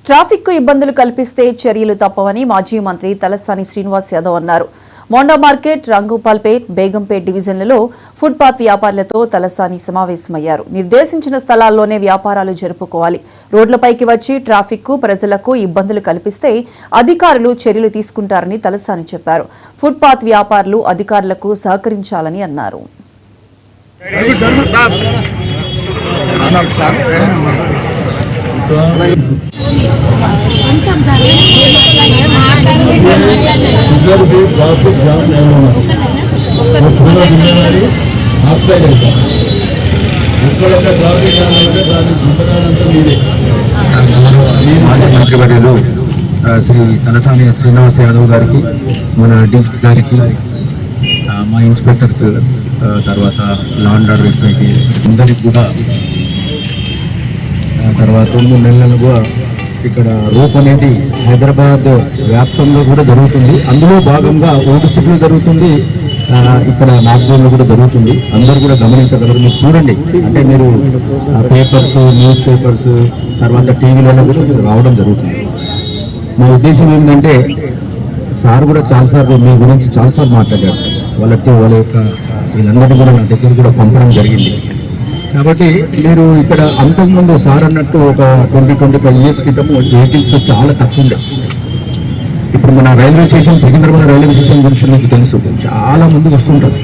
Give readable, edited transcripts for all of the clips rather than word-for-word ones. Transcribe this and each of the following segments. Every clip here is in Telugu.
ట్రాఫిక్ కు ఇబ్బందులు కల్పిస్తే చర్యలు తప్పవని మాజీ మంత్రి తలసాని శ్రీనివాస్ యాదవ్ అన్నారు. మోండా మార్కెట్, రంగోపాల్పేట్, బేగంపేట్ డివిజన్లలో ఫుట్పాత్ వ్యాపారులతో తలసాని సమావేశమయ్యారు. నిర్దేశించిన స్థలాల్లోనే వ్యాపారాలు జరుపుకోవాలి. రోడ్లపైకి వచ్చి ట్రాఫిక్ కు ప్రజలకు ఇబ్బందులు కల్పిస్తే అధికారులు చర్యలు తీసుకుంటారని తలసాని చెప్పారు. ఫుట్పాత్ వ్యాపారులు అధికారులకు సహకరించాలని అన్నారు. మంత్రివర్యులు శ్రీ తలసాని శ్రీనివాస్ యాదవ్ గారికి, మన డీసీ గారికి, మా ఇన్స్పెక్టర్ తర్వాత లా అండ్ ఆర్డర్ ఎస్ఐకి అందరికి కూడా తర్వాత 3 నెలలుగా ఇక్కడ రూప్ అనేది హైదరాబాద్ వ్యాప్తంగా కూడా జరుగుతుంది. అందులో భాగంగా ఓటు సిటీలో జరుగుతుంది, ఇక్కడ నాగ్పూర్లో కూడా జరుగుతుంది. అందరూ కూడా గమనించగలరు. మీరు చూడండి, అంటే మీరు పేపర్స్, న్యూస్ పేపర్స్, తర్వాత టీవీలలో కూడా రావడం జరుగుతుంది. మా ఉద్దేశం ఏంటంటే, సార్ కూడా చాలాసార్లు మీ గురించి చాలాసార్లు మాట్లాడారు. వాళ్ళ యొక్క వీళ్ళందరినీ కూడా నా దగ్గర కూడా పంపడం జరిగింది. కాబట్టి మీరు ఇక్కడ అంతకుముందు సార్ అన్నట్టు ఒక 20-25 ఇయర్స్ క్రితం వెహికల్స్ చాలా తక్కువ ఉండే. ఇప్పుడు మన railway station, Secunderabad railway station గురించి మీకు తెలుసు, చాలా ముందుకు వస్తుంటారు.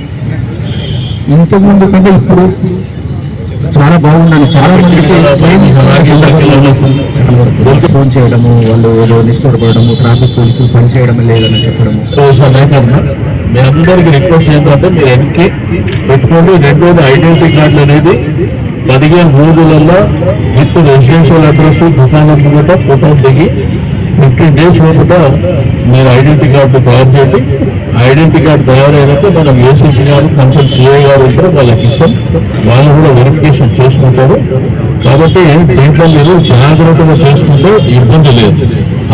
ఇంతకుముందు కంటే ఇప్పుడు చాలా బాగుండాలి. చాలా మందికి ఫోన్ చేయడము, వాళ్ళు ఏదో నిష్ఠపడము, ట్రాఫిక్ పోలీసులు పనిచేయడం లేదని చెప్పడము. మీ అందరికీ రిక్వెస్ట్ ఏంటంటే, మీరు వెనక్కి పెట్టుకోండి. రెండోది ఐడెంటిటీ కార్డులు అనేది 15 రోజులలో విత్ రెసిడెన్షియల్ అడ్రస్, దుకాణం కూడా ఫోటో దిగి 15 డేస్ లోపల మీరు ఐడెంటిటీ కార్డు తయారు చేయండి. ఐడెంటిటీ కార్డు తయారైనట్టు మనం ఏసీపీ గారు, కన్సల్ట్ సిఐ గారు ఉంటారు, వాళ్ళకి ఇస్తాం. వాళ్ళు కూడా వెరిఫికేషన్ చేసుకుంటారు. కాబట్టి దీంట్లో మీరు జాగ్రత్తగా చేసుకుంటే ఇబ్బంది లేదు.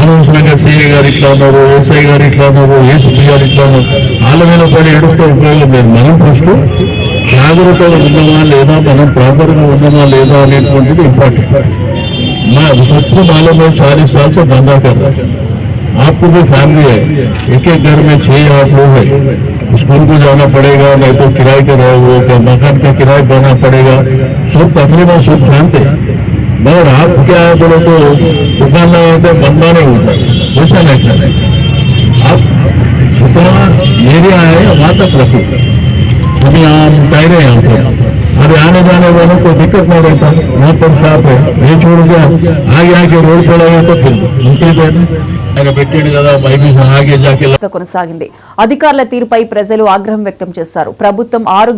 అనవసరంగా సిఐ గారు ఇట్లా ఉన్నారు, ఎస్ఐ గారు ఇట్లా ఉన్నారు, ఏసీపీ గారు ఇట్లా ఉన్నారు, వాళ్ళ మీద పడి ఏడుస్తూ ఉపయోగం లేదు. మనం ఫస్ట్ జాగ్రత్తగా ఉన్నామా లేదా, మనం ప్రాపర్గా ఉన్నామా లేదా అనేటువంటిది ఇంపార్టెంట్. सबको मालूम है 40 साल से धंधा कर रहा है. आपको भी फैमिली है, एक घर में 6-8 लोग हैं. स्कूल को जाना पड़ेगा, नहीं तो किराए के रहोगे, मकान का किराया देना पड़ेगा. सब तकलीफ सब जानते हैं. मगर आप क्या है बोलो तो दुकान लगाते बंदा नहीं होता, वैसा नहीं चले. आप जितना एरिया है वहाँ तक रखो. अभी हम कह रहे हैं यहाँ पर अभी आने जाने वालों को दिक्कत नहीं रहता. वहाँ पर शॉप है, ये छोड़ के आगे रोड पर लगे तो फिर పెట్టండి కదా బైబిల్ ఆగే జాకే కొనసాగింది. అధికారుల తీరుపై ప్రజలు ఆగ్రహం వ్యక్తం చేశారు. ప్రభుత్వం 6